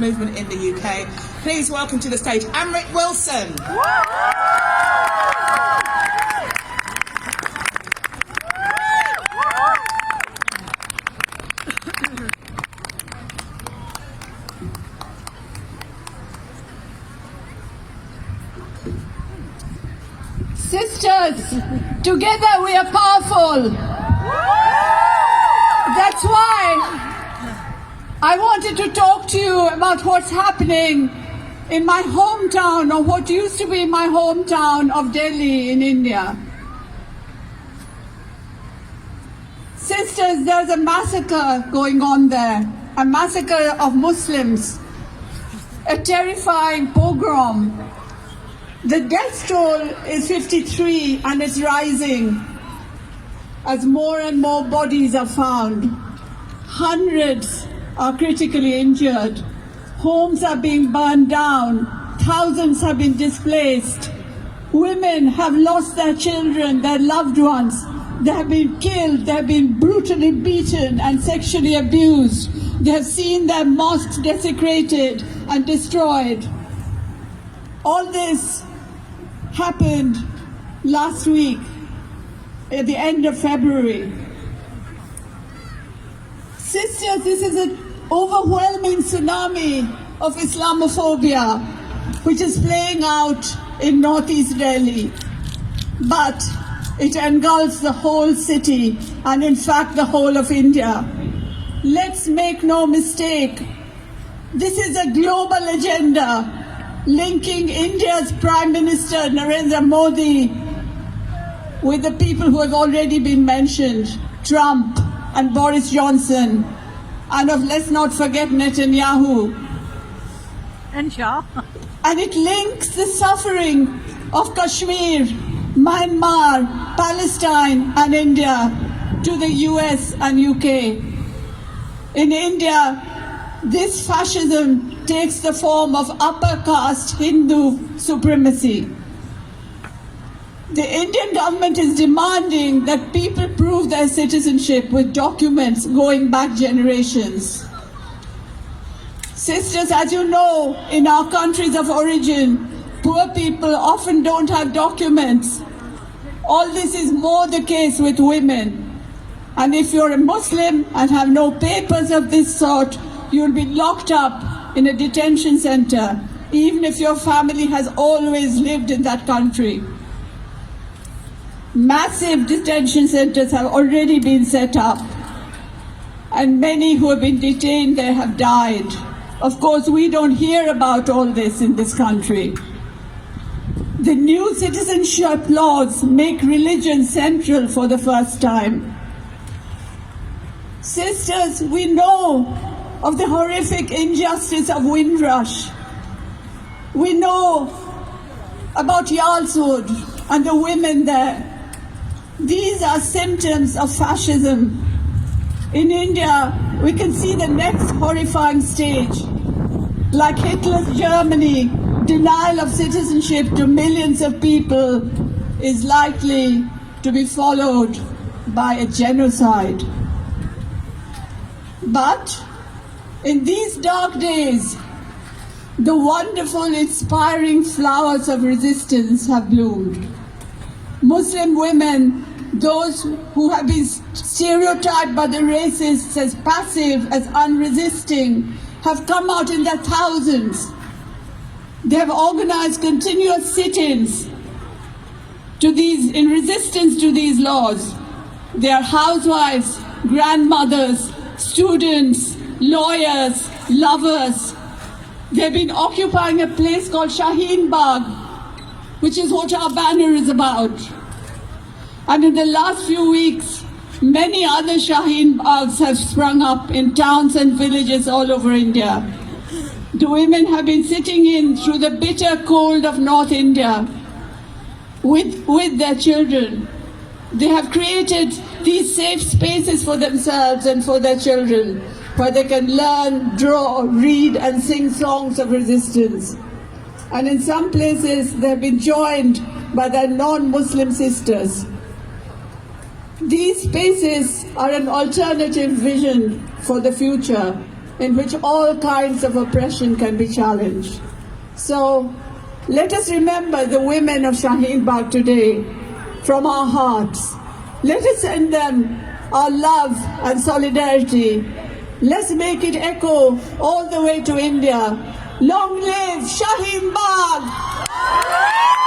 movement in the UK. Please welcome to the stage Amrit Wilson. Sisters, together we are powerful. That's why I wanted to talk to you about what's happening in my hometown, or what used to be my hometown of Delhi in India. Sisters, there's a massacre going on there, a massacre of Muslims, a terrifying pogrom. The death toll is 53 and it's rising as more and more bodies are found. Hundreds are critically injured. Homes are being burned down. Thousands have been displaced. Women have lost their children, their loved ones. They have been killed. They have been brutally beaten and sexually abused. They have seen their mosques desecrated and destroyed. All this happened last week, at the end of February. Sisters, this is an overwhelming tsunami of Islamophobia which is playing out in northeast Delhi. But it engulfs the whole city and in fact the whole of India. Let's make no mistake, this is a global agenda linking India's Prime Minister Narendra Modi with the people who have already been mentioned, Trump and Boris Johnson, and let's not forget Netanyahu. And Shah. And it links the suffering of Kashmir, Myanmar, Palestine and India to the US and UK. In India, this fascism takes the form of upper caste Hindu supremacy. The Indian government is demanding that people prove their citizenship with documents going back generations. Sisters, as you know, in our countries of origin, poor people often don't have documents. All this is more the case with women. And if you're a Muslim and have no papers of this sort, you'll be locked up in a detention center, even if your family has always lived in that country. Massive detention centers have already been set up, and many who have been detained there have died. Of course, we don't hear about all this in this country. The new citizenship laws make religion central for the first time. Sisters, we know of the horrific injustice of Windrush. We know about Yalswood and the women there. These are symptoms of fascism. In India, we can see the next horrifying stage. Like Hitler's Germany, denial of citizenship to millions of people is likely to be followed by a genocide. But in these dark days, the wonderful, inspiring flowers of resistance have bloomed. Muslim women, those who have been stereotyped by the racists as passive, as unresisting, have come out in their thousands. They have organized continuous sit-ins in resistance to these laws. They are housewives, grandmothers, students, lawyers, lovers. They've been occupying a place called Shaheen Bagh, which is what our banner is about. And in the last few weeks, many other Shaheen Baghs have sprung up in towns and villages all over India. The women have been sitting in through the bitter cold of North India with their children. They have created these safe spaces for themselves and for their children, where they can learn, draw, read and sing songs of resistance. And in some places, they've been joined by their non-Muslim sisters. These spaces are an alternative vision for the future. in which all kinds of oppression can be challenged. So let us remember the women of Shaheen Bagh today from our hearts. Let us send them our love and solidarity. Let's make it echo all the way to India. Long live Shaheen Bagh!